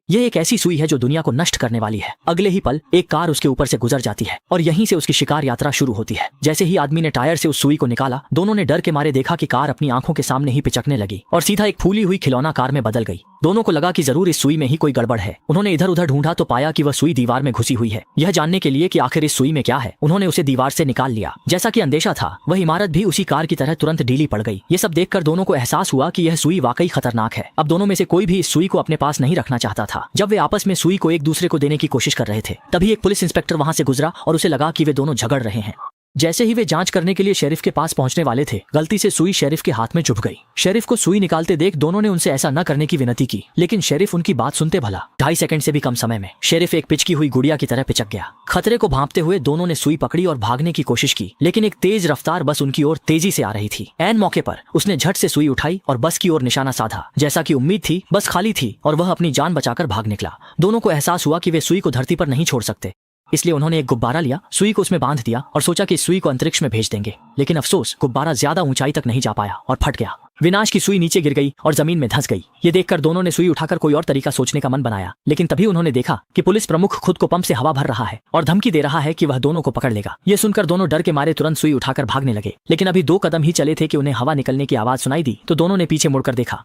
यह एक ऐसी सुई है जो दुनिया को नष्ट करने वाली है। अगले ही पल एक कार उसके ऊपर से गुजर जाती है और यहीं से उसकी शिकार यात्रा शुरू होती है। जैसे ही आदमी ने टायर से उस सुई को निकाला, दोनों ने डर के मारे देखा कि कार अपनी आंखों के सामने ही पिचकने लगी और सीधा एक फूली हुई खिलौना कार में बदल गई। दोनों को लगा कि जरूर इस सुई में ही कोई गड़बड़ है। उन्होंने इधर उधर ढूंढा तो पाया कि वह सुई दीवार में घुसी हुई है। यह जानने के लिए कि आखिर इस सुई में क्या है, उन्होंने उसे दीवार से निकाल लिया। जैसा कि अंदेशा था, वह इमारत भी उसी कार की तरह तुरंत ढीली पड़ गई। ये सब देखकर दोनों को एहसास हुआ कि यह सुई वाकई खतरनाक है। अब दोनों में से कोई भी इस सुई को अपने पास नहीं रखना चाहता था। जब वे आपस में सुई को एक दूसरे को देने की कोशिश कर रहे थे, तभी एक पुलिस इंस्पेक्टर वहां से गुजरा और उसे लगा कि वे दोनों झगड़ रहे हैं। जैसे ही वे जांच करने के लिए शेरिफ के पास पहुंचने वाले थे, गलती से सुई शेरिफ के हाथ में चुभ गई। शेरिफ को सुई निकालते देख दोनों ने उनसे ऐसा न करने की विनती की, लेकिन शेरिफ उनकी बात सुनते भला। 2.5 सेकंड से भी कम समय में शेरिफ एक पिचकी हुई गुड़िया की तरह पिचक गया। खतरे को भांपते हुए दोनों ने सुई पकड़ी और भागने की कोशिश की, लेकिन एक तेज रफ्तार बस उनकी ओर तेजी से आ रही थी। ऐन मौके पर उसने झट से सुई उठाई और बस की ओर निशाना साधा। जैसा कि उम्मीद थी, बस खाली थी और वह अपनी जान बचाकर भाग निकला। दोनों को एहसास हुआ कि वे सुई को धरती पर नहीं छोड़ सकते, इसलिए उन्होंने एक गुब्बारा लिया, सुई को उसमें बांध दिया और सोचा कि इस सुई को अंतरिक्ष में भेज देंगे। लेकिन अफसोस, गुब्बारा ज्यादा ऊंचाई तक नहीं जा पाया और फट गया। विनाश की सुई नीचे गिर गई और जमीन में धंस गई। ये देखकर दोनों ने सुई उठाकर कोई और तरीका सोचने का मन बनाया, लेकिन तभी उन्होंने देखा कि पुलिस प्रमुख खुद को पंप से हवा भर रहा है और धमकी दे रहा है कि वह दोनों को पकड़ लेगा। ये सुनकर दोनों डर के मारे तुरंत सुई उठाकर भागने लगे, लेकिन अभी 2 कदम ही चले थे कि उन्हें हवा निकलने की आवाज सुनाई दी, तो दोनों ने पीछे मुड़कर देखा